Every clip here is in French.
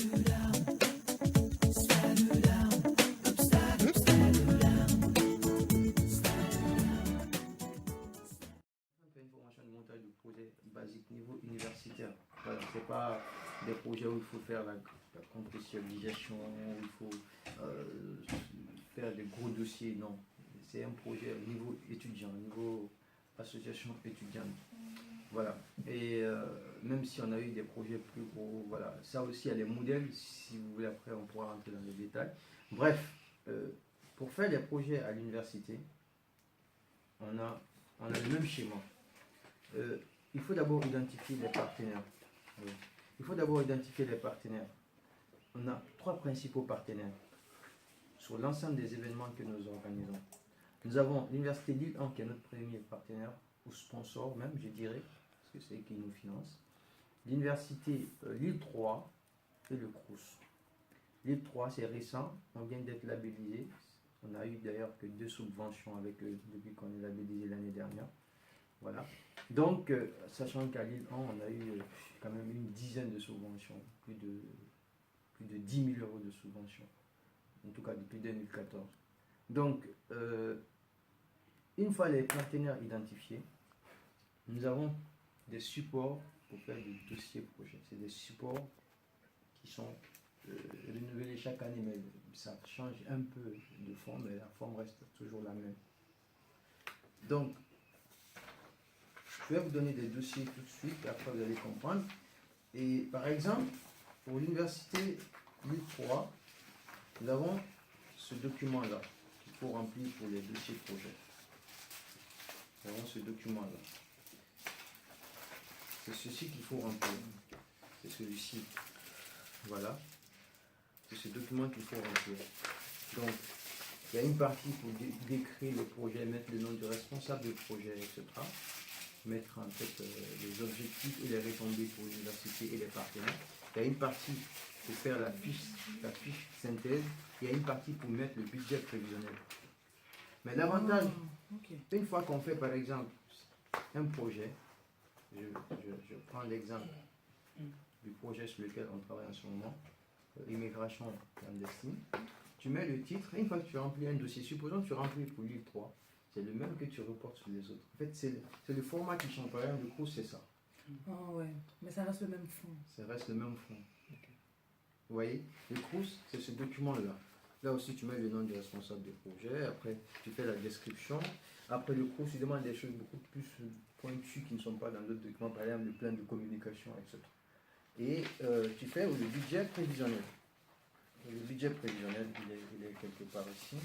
Une formation de montage de projet basique niveau universitaire. Voilà, c'est pas des projets où il faut faire la contextualisation, où il faut faire des gros dossiers, non. C'est un projet au niveau étudiant, au niveau association étudiante. Voilà. Et même si on a eu des projets plus gros, voilà. Ça aussi, il y a les modèles. Si vous voulez, après, on pourra rentrer dans les détails. Bref, pour faire des projets à l'université, on a le même schéma. Il faut d'abord identifier les partenaires. Oui. Il faut d'abord identifier les partenaires. On a 3 principaux partenaires sur l'ensemble des événements que nous organisons. Nous avons l'Université Lille 1 qui est notre premier partenaire, ou sponsor même, je dirais, parce que c'est eux qui nous financent. L'Université Lille 3 et le CRUS. Lille 3, c'est récent, on vient d'être labellisé. On a eu d'ailleurs que 2 subventions avec eux depuis qu'on est labellisé l'année dernière. Voilà. Donc, sachant qu'à Lille 1, on a eu quand même une dizaine de subventions, plus de 10 000 € de subventions, en tout cas depuis 2014. Donc, une fois les partenaires identifiés, nous avons des supports pour faire des dossiers projets. C'est des supports qui sont renouvelés chaque année, mais ça change un peu de forme, mais la forme reste toujours la même. Donc, je vais vous donner des dossiers tout de suite, après vous allez comprendre. Et par exemple, pour l'université Lille 3, nous avons ce document-là qu'il faut remplir pour les dossiers projets. Nous avons ce document-là. C'est ceci qu'il faut remplir. C'est celui-ci. Voilà. C'est ce document qu'il faut remplir. Donc, il y a une partie pour décrire le projet, mettre le nom du responsable du projet, etc. Mettre en fait les objectifs et les retombées pour l'université et les partenaires. Il y a une partie pour faire la fiche synthèse. Il y a une partie pour mettre le budget prévisionnel. Mais l'avantage, une fois qu'on fait par exemple un projet, je prends l'exemple du projet sur lequel on travaille en ce moment, immigration clandestine, tu mets le titre, et une fois que tu remplis un dossier, supposons que tu remplis pour Lille 3, c'est le même que tu reportes sur les autres. En fait, c'est le format qui change. Par exemple, le cours, c'est ça. Ah ouais, mais ça reste le même fond. Ça reste le même fond. Okay. Vous voyez, le CRUS, c'est ce document-là. Là aussi, tu mets le nom du responsable du projet. Après, tu fais la description. Après, le CRUS, il demande des choses beaucoup plus pointues qui ne sont pas dans d'autres documents, par exemple, le plan de communication, etc. Et tu fais le budget prévisionnel. Et le budget prévisionnel, il est quelque part ici.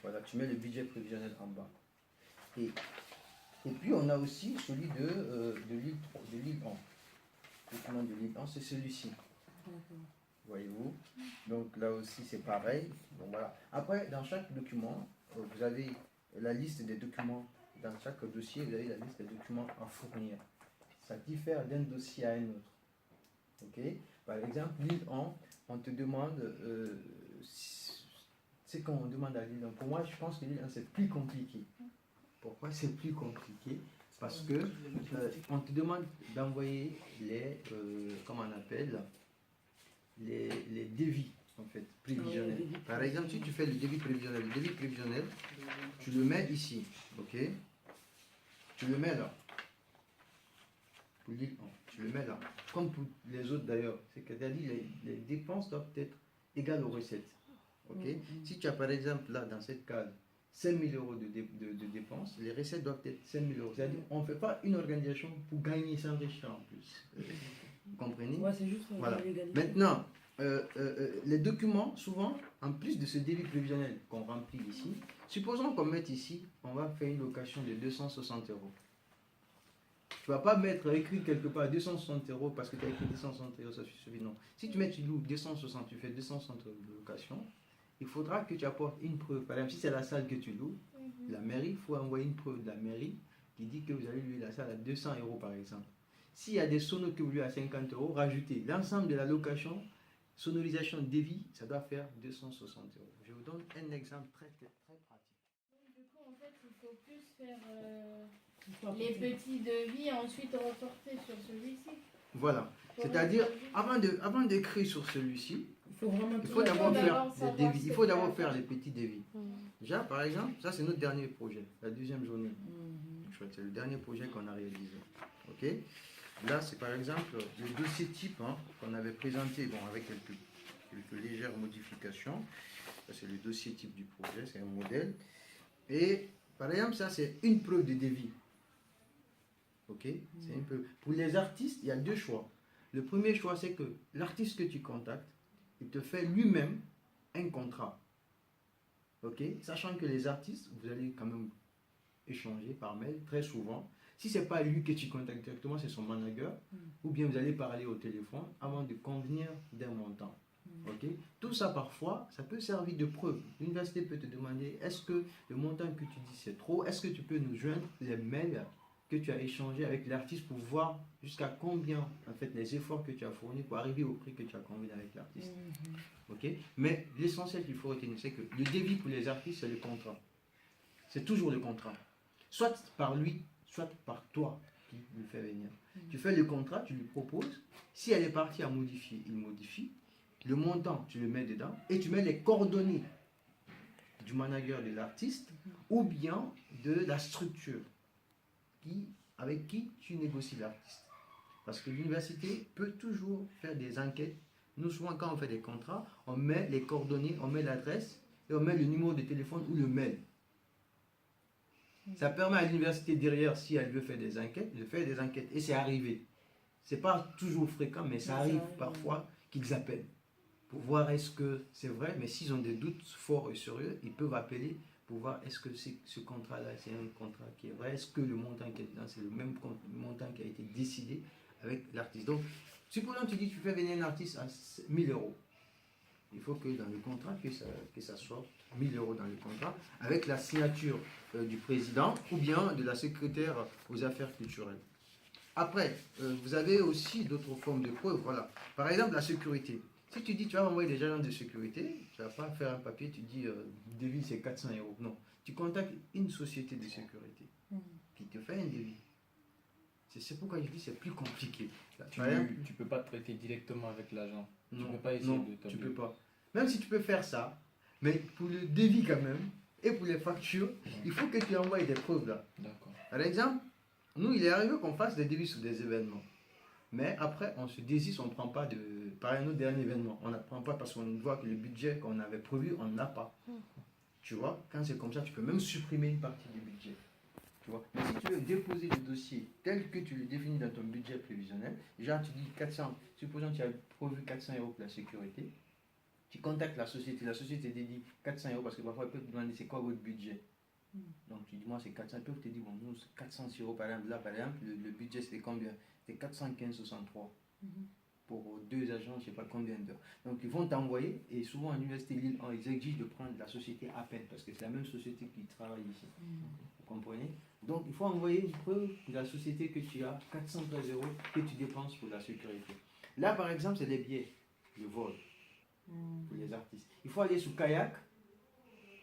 Voilà, tu mets le budget prévisionnel en bas. Et puis, on a aussi celui de Lille 1. Le document de Lille 1, c'est celui-ci. Voyez-vous. Donc, là aussi, c'est pareil. Donc, voilà. Après, dans chaque document, vous avez la liste des documents. Dans chaque dossier, vous avez la liste des documents à fournir. Ça diffère d'un dossier à un autre. Ok. Par exemple, Lille 1, on te demande... c'est quand on demande à Lille 1. Pour moi, je pense que Lille 1, c'est plus compliqué. Pourquoi c'est plus compliqué? Parce que on te demande d'envoyer les, comment on appelle, les devis, en fait, prévisionnels. Par exemple, si tu fais le devis prévisionnel, tu le mets ici, ok? Tu le mets là. Pour Lille 1, tu le mets là. Comme pour les autres d'ailleurs. C'est-à-dire les dépenses doivent être égales aux recettes. Ok? Si tu as par exemple là, dans cette case, 5 000 € de dépenses, les recettes doivent être 5 000 €. C'est-à-dire qu'on ne fait pas une organisation pour gagner, s'enrichir en plus. Vous comprenez? Ouais, c'est juste voilà. Maintenant, les documents, souvent, en plus de ce débit prévisionnel qu'on remplit ici, supposons qu'on mette ici, on va faire une location de 260 €. Tu ne vas pas mettre écrit quelque part 260 € parce que tu as écrit 260 €, ça suffit. Non. Si tu mets, tu loues 260, tu fais 260 € de location, il faudra que tu apportes une preuve. Par exemple, si c'est la salle que tu loues, la mairie, il faut envoyer une preuve de la mairie qui dit que vous allez louer la salle à 200 € par exemple. S'il y a des sonos que vous louez à 50 €, rajoutez l'ensemble de la location, sonorisation, devis, ça doit faire 260 €. Je vous donne un exemple très pratique. Donc, du coup, en fait, il faut plus faire les petits devis et ensuite reporter sur celui-ci. Voilà. C'est-à-dire, avant d'écrire sur celui-ci, Il faut vraiment il faut tout d'abord regarder. faire des savoir devis. ce Il que faut tu d'abord vas faire faire. les petits devis. Mhm. Déjà, par exemple, ça c'est notre dernier projet, la deuxième journée. Mhm. Je crois que c'est le dernier projet qu'on a réalisé. Ok. Là, c'est par exemple le dossier type qu'on avait présenté, bon, avec quelques légères modifications. Ça, c'est le dossier type du projet, c'est un modèle. Et par exemple, ça, c'est une preuve de devis. Ok. C'est une preuve. Pour les artistes, il y a deux choix. Le premier choix, c'est que l'artiste que tu contactes, il te fait lui-même un contrat. Ok. Sachant que les artistes, vous allez quand même échanger par mail très souvent. Si ce n'est pas lui que tu contactes directement, c'est son manager, ou bien vous allez parler au téléphone avant de convenir d'un montant. Ok. Tout ça parfois, ça peut servir de preuve. L'université peut te demander, est-ce que le montant que tu dis c'est trop? Est-ce que tu peux nous joindre les mails que tu as échangés avec l'artiste pour voir jusqu'à combien, en fait, les efforts que tu as fournis pour arriver au prix que tu as convenu avec l'artiste. Ok. Mais l'essentiel qu'il faut retenir, c'est que le devis pour les artistes, c'est le contrat. C'est toujours le contrat. Soit par lui, soit par toi qui le fait venir. Tu fais le contrat, tu lui proposes. Si elle est partie à modifier, il modifie. Le montant, tu le mets dedans et tu mets les coordonnées du manager de l'artiste ou bien de la structure avec qui tu négocies l'artiste. Parce que l'université peut toujours faire des enquêtes. Nous, souvent, quand on fait des contrats, on met les coordonnées, on met l'adresse et on met le numéro de téléphone ou le mail. Ça permet à l'université derrière, si elle veut faire des enquêtes, de faire des enquêtes. Et c'est arrivé. C'est pas toujours fréquent, mais ça arrive parfois qu'ils appellent pour voir est-ce que c'est vrai. Mais s'ils ont des doutes forts et sérieux, ils peuvent appeler pour voir est-ce que ce contrat-là, c'est un contrat qui est vrai. Est-ce que le montant qui est dedans, c'est le même montant qui a été décidé avec l'artiste. Donc, supposons que tu dis que tu fais venir un artiste à 1000 euros. Il faut que dans le contrat, que ça soit 1000 euros dans le contrat, avec la signature du président ou bien de la secrétaire aux affaires culturelles. Après, vous avez aussi d'autres formes de preuves. Voilà. Par exemple, la sécurité. Si tu dis tu vas envoyer des agents de sécurité, tu ne vas pas faire un papier, tu dis devis c'est 400 euros. Non. Tu contactes une société de sécurité qui te fait un devis. C'est pourquoi je dis c'est plus compliqué. Tu ne peux pas traiter directement avec l'agent. Tu ne peux pas essayer de tu peux pas. Même si tu peux faire ça, mais pour le devis quand même, et pour les factures, il faut que tu envoies des preuves là. D'accord. Par exemple, nous, il est arrivé qu'on fasse des devis sur des événements. Mais après, on se désiste, on ne prend pas de... Par exemple, nos derniers événements, on ne prend pas parce qu'on voit que le budget qu'on avait prévu, on n'a pas. Tu vois, quand c'est comme ça, tu peux même supprimer une partie du budget. Tu vois. Mais si tu veux déposer le dossier tel que tu le définis dans ton budget prévisionnel, genre tu dis 400, supposons que tu as prévu 400 euros pour la sécurité, tu contactes la société te dit 400 euros parce que parfois ils peuvent te demander c'est quoi votre budget. Donc tu dis moi c'est 400, ils peuvent te dire bon nous c'est 400 euros par exemple, là par exemple le budget c'était combien? C'est 415,63 pour 2 agents, je ne sais pas combien d'heures. Donc ils vont t'envoyer et souvent à l'université Lille, ils exigent de prendre la société à peine parce que c'est la même société qui travaille ici. Vous comprenez? Donc il faut envoyer une preuve de la société que tu as 413 euros que tu dépenses pour la sécurité. Là par exemple c'est les billets, le vol pour les artistes. Il faut aller sur Kayak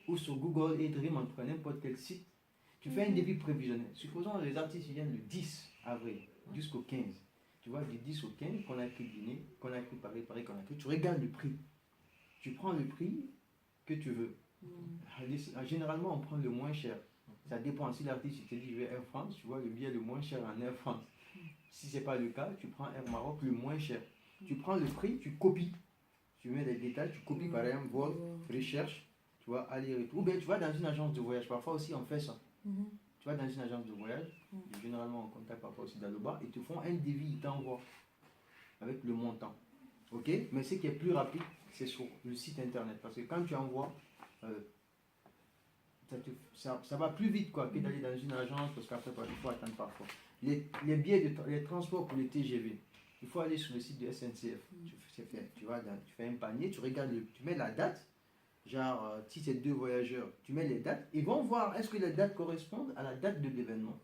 ou sur Google et Dream, on prend n'importe quel site. Tu fais un devis prévisionnel. Supposons que les artistes viennent le 10 avril jusqu'au 15. Tu vois, du 10 au 15, qu'on a écrit Guinée, qu'on a écrit Paris, qu'on a écrit, tu regardes le prix. Tu prends le prix que tu veux. Généralement, on prend le moins cher. Ça dépend. Si l'artiste te dit je vais Air France, tu vois le billet le moins cher en Air France. Si ce n'est pas le cas, tu prends Air Maroc le moins cher. Tu prends le prix, tu copies. Tu mets les détails, tu copies par exemple, vol, recherche, tu vois, aller-retour. Ou bien tu vas dans une agence de voyage. Parfois aussi, on fait ça. Tu vas dans une agence de voyage, généralement on contacte parfois aussi d'Aloba, ils te font un devis, ils t'envoient avec le montant. Ok? Mais ce qui est plus rapide, c'est sur le site internet. Parce que quand tu envoies, ça va plus vite quoi, que d'aller dans une agence, parce qu'après il faut attendre parfois. Les billets, les transports pour les TGV, il faut aller sur le site de SNCF. Tu fais un panier, tu regardes, tu mets la date. Genre, si c'est 2 voyageurs, tu mets les dates, ils vont voir est-ce que les dates correspondent à la date de l'événement.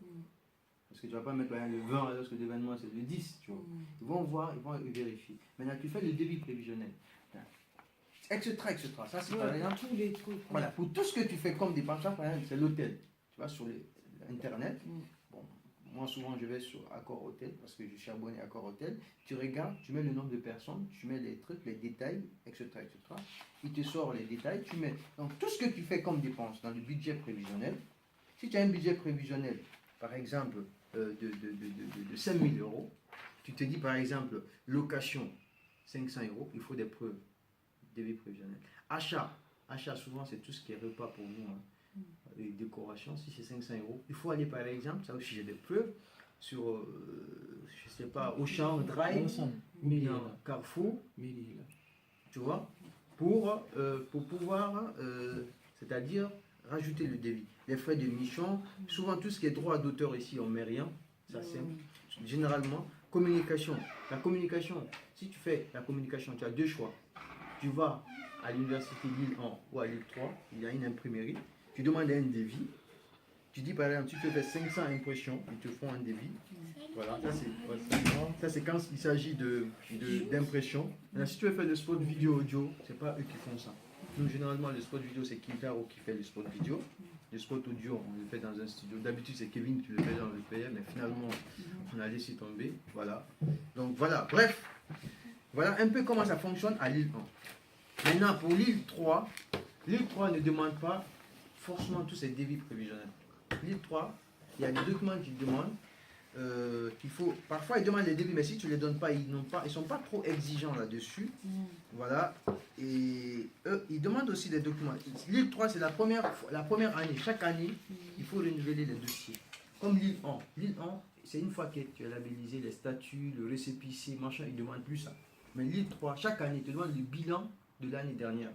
Parce que tu ne vas pas mettre le 20 alors que l'événement c'est le 10, tu vois. Ils vont voir, ils vont vérifier. Maintenant, tu fais le devis prévisionnel. Etc. Ça, c'est par exemple. Tous les trucs. Voilà, pour tout ce que tu fais comme dépense, par exemple, c'est l'hôtel. Tu vas sur Internet. Bon, moi souvent je vais sur Accor Hôtel parce que je suis abonné à Accor Hôtel. Tu regardes, tu mets le nombre de personnes, tu mets les trucs, les détails, etc., etc. Il te sort les détails, tu mets. Donc tout ce que tu fais comme dépense dans le budget prévisionnel, si tu as un budget prévisionnel, par exemple, de 5 000 euros, tu te dis par exemple, location 500 euros, il faut des preuves, devis prévisionnel. Achat souvent c'est tout ce qui est repas pour nous, hein. Les décorations, si c'est 500 euros, il faut aller par exemple, ça aussi j'ai des preuves, sur, je sais pas, Auchan, Drive, ou bien Carrefour, tu vois, pour pouvoir, c'est-à-dire rajouter le devis. Les frais de mission, souvent tout ce qui est droit d'auteur ici, on met rien, ça c'est généralement. Communication, la communication, si tu fais la communication, tu as deux choix. Tu vas à l'université Lille 1 ou à Lille 3, il y a une imprimerie, tu demandes un devis, tu dis par exemple, tu te fais 500 impressions, ils te font un devis. Voilà, ça c'est quand il s'agit d'impression. Si tu veux faire le spot vidéo audio, c'est pas eux qui font ça. Nous, généralement, le spot vidéo, c'est Kintaro qui fait le spot vidéo. Le spot audio, on le fait dans un studio. D'habitude, c'est Kevin qui le fait dans le PM, mais finalement, on a laissé tomber. Voilà. Donc voilà, bref. Voilà un peu comment ça fonctionne à l'île 1. Maintenant, pour l'île 3 ne demande pas forcément tous ces devis prévisionnels. L'île 3, il y a des documents qui demandent. Qu'il faut, parfois ils demandent les devis, mais si tu ne les donnes pas, ils ne sont pas trop exigeants là-dessus. Voilà. Et eux, ils demandent aussi des documents. L'île 3, c'est la première année. Chaque année, il faut renouveler les dossiers. Comme l'île 1. L'île 1, c'est une fois que tu as labellisé les statuts, le récépissé, machin, ils ne demandent plus ça. Mais l'île 3, chaque année, ils te demandent le bilan de l'année dernière.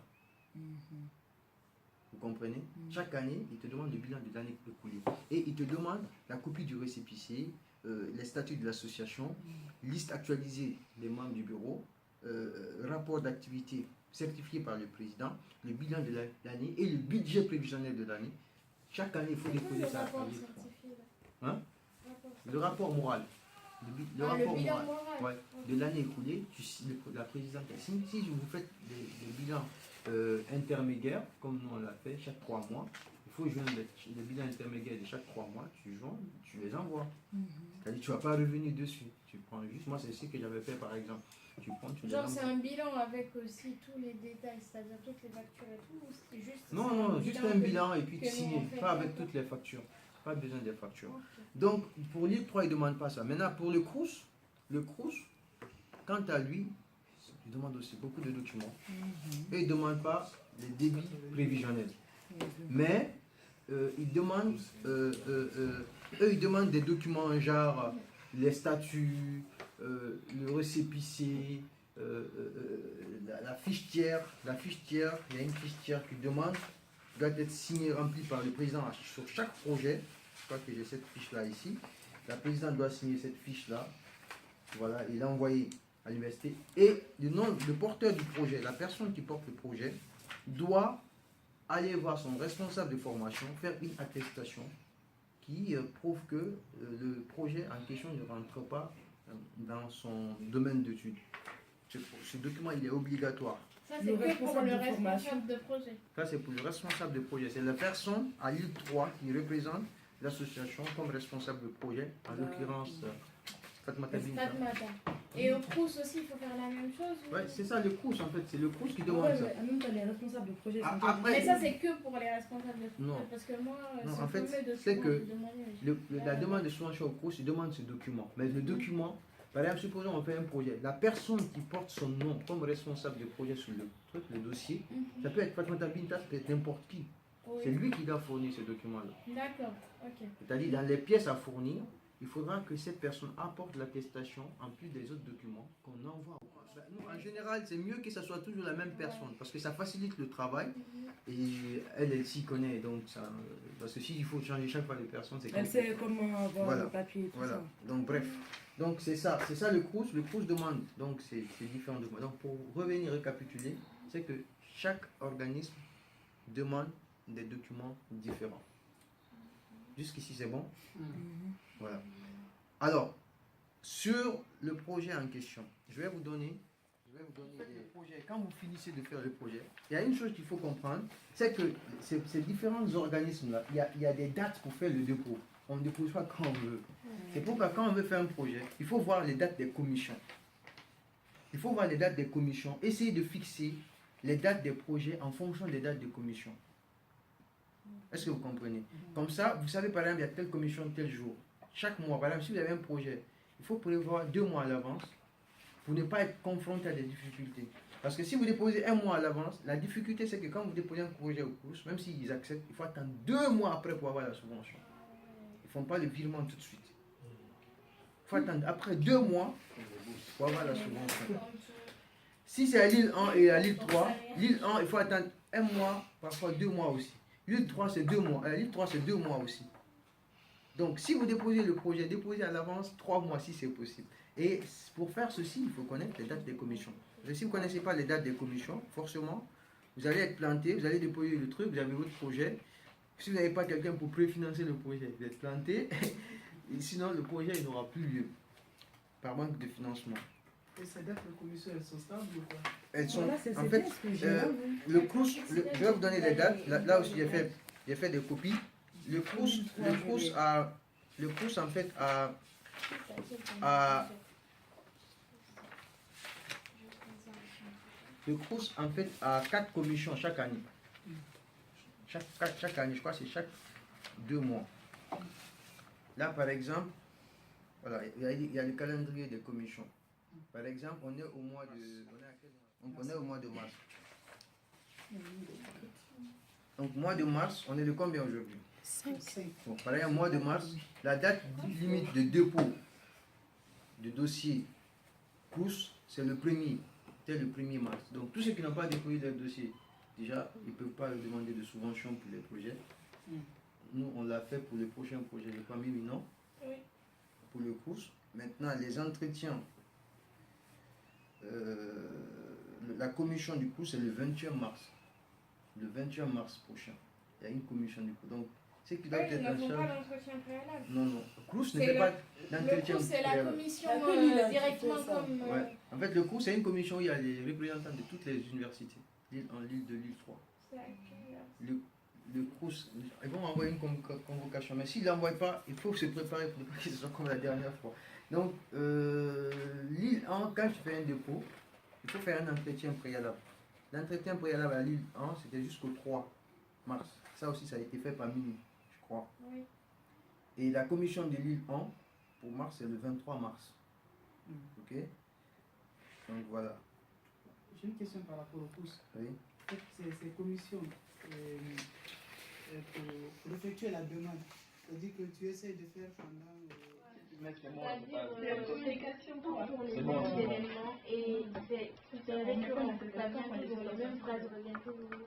Vous comprenez? Chaque année, ils te demandent le bilan de l'année écoulée. Et ils te demandent la copie du récépissé, les statuts de l'association, liste actualisée des membres du bureau, rapport d'activité certifié par le président, le bilan de l'année et le budget prévisionnel de l'année. Chaque année, il faut déposer ça. Hein? Le rapport moral. Le rapport moral. Ouais. De l'année écoulée, la présidente signe. Si vous faites des bilans intermédiaires, comme nous on l'a fait chaque 3 mois, il faut joindre les bilans intermédiaires de chaque 3 mois, tu joins, tu les envoies. C'est-à-dire tu ne vas pas revenir dessus. Tu prends juste, moi c'est ce que j'avais fait par exemple. Tu prends, tu genre c'est un bilan avec aussi tous les détails, c'est-à-dire toutes les factures et tout, ou c'est juste... Non, juste un bilan et puis signer, pas avec toutes les factures. Pas besoin des factures. Donc pour l'île 3, il ne demande pas ça. Maintenant pour le CROUS, quant à lui, il demande aussi beaucoup de documents. Et il ne demande pas les débits prévisionnels. Mais ils demandent des documents genre les statuts, le récépissé, la fiche tiers. La fiche tiers, il y a une fiche tiers qui demande, doit être signée, remplie par le président sur chaque projet. Je crois que j'ai cette fiche-là ici. La présidente doit signer cette fiche-là. Voilà, il a envoyé à l'université. Et le porteur du projet, la personne qui porte le projet, doit aller voir son responsable de formation, faire une attestation qui prouve que le projet en question ne rentre pas dans son domaine d'études. Ce document, il est obligatoire. Ça, c'est que pour le responsable de projet. Ça, c'est pour le responsable de projet. C'est la personne à l'île 3 qui représente l'association comme responsable de projet, en l'occurrence Fatmata Binta. Et au CROUS aussi, il faut faire la même chose? Oui, c'est ça le CROUS en fait, c'est le CROUS qui demande ça. En même temps, les responsables de projet sont mais ça, c'est que pour les responsables de projet. Non. Parce que moi, non, en fait, c'est que la demande de subvention au CROUS, il demande ce document. Mais le document, par exemple, supposons on fait un projet, la personne qui porte son nom comme responsable de projet sur le dossier, ça peut être Fatmata Binta, ça peut être n'importe qui. Oui. C'est lui qui doit fournir ce document-là. D'accord, ok. C'est-à-dire, dans les pièces à fournir, il faudra que cette personne apporte l'attestation en plus des autres documents qu'on envoie. Nous, en général, c'est mieux que ce soit toujours la même personne parce que ça facilite le travail et elle s'y connaît. Donc ça, parce que s'il faut changer chaque fois les personnes, c'est compliqué. Elle sait comment avoir le papier et tout ça. Donc bref, donc c'est ça le CROUS. Le CROUS demande donc ces différents documents. Donc pour revenir récapituler, c'est que chaque organisme demande des documents différents. Jusqu'ici c'est bon? Voilà. Alors, sur le projet en question, je vais vous donner le projet. Quand vous finissez de faire le projet, il y a une chose qu'il faut comprendre, c'est que ces différents organismes-là, il y a des dates pour faire le dépôt. on ne dépose pas quand on veut. C'est pourquoi quand on veut faire un projet, il faut voir les dates des commissions. Il faut voir les dates des commissions, essayer de fixer les dates des projets en fonction des dates de commission. Est-ce que vous comprenez? Comme ça, vous savez par exemple, il y a telle commission tel jour. Chaque mois, par exemple, si vous avez un projet, il faut prévoir 2 mois à l'avance pour ne pas être confronté à des difficultés. Parce que si vous déposez 1 mois à l'avance, la difficulté c'est que quand vous déposez un projet au cours, même s'ils acceptent, il faut attendre 2 mois après pour avoir la subvention. Ils ne font pas le virement tout de suite. Il faut attendre après 2 mois pour avoir la subvention. Si c'est à l'île 1 et à l'île 3, l'île 1, il faut attendre 1 mois, parfois 2 mois aussi. L'île 3, c'est 2 mois. L'île 3, c'est 2 mois aussi. Donc, si vous déposez le projet, déposez à l'avance 3 mois si c'est possible. Et pour faire ceci, il faut connaître les dates des commissions. Et si vous ne connaissez pas les dates des commissions, forcément, vous allez être planté, vous allez déposer le truc, vous avez votre projet. Si vous n'avez pas quelqu'un pour préfinancer le projet, vous êtes planté. Et sinon, le projet il n'aura plus lieu. Par manque de financement. Et ces dates de commission, elles sont stables ou quoi? Elles sont, Voilà, en fait, le CROUS, je vais vous donner les dates. Là aussi, j'ai fait des copies. Le CROUS en fait a 4 commissions chaque année. Chaque année, je crois que c'est chaque 2 mois. Là, par exemple, voilà, il y a le calendrier des commissions. Par exemple, on est au mois de mars. Donc, mois de mars, on est de combien aujourd'hui? 5. Bon, par exemple, mois de mars, la date limite de dépôt de dossier CROUS, c'est le 1er mars. Donc, tous ceux qui n'ont pas déposé leur dossier, déjà, ils ne peuvent pas demander de subvention pour les projets. Nous, on l'a fait pour les prochains projets. Les familles, non. Oui. Pour le CROUS. Maintenant, les entretiens. La commission du CROUS, c'est le 21 mars. Le 21 mars prochain. Il y a une commission du CROUS. Donc, c'est qui doit être en charge. Ils ne font pas d'entretien préalable. Non, non. Le CROUS ne fait pas d'entretien CROUS, c'est la préalable. commission La commune, directement c'est ça. comme. Ouais. En fait, le CROUS, c'est une commission où il y a les représentants de toutes les universités. L'île 1, l'île 2, l'île 3. C'est à quelle heure? Le CROUS, ils vont envoyer une convocation. Mais s'ils ne l'envoient pas, il faut se préparer pour ne pas que ce soit comme la dernière fois. Donc, l'île 1, quand tu fais un dépôt, il faut faire un entretien préalable. L'entretien préalable à l'île 1, c'était jusqu'au 3 mars. Ça aussi, ça a été fait par minuit, je crois. Oui. Et la commission de l'île 1, pour mars, c'est le 23 mars. Ok? Donc voilà. J'ai une question par rapport au CROUS. Oui. En fait, ces commissions, pour effectuer la demande, c'est-à-dire que tu essaies de faire pendant... C'est communication pour l'événement et c'est récurrent. Ça vient toujours, les mêmes phrases reviennent toujours.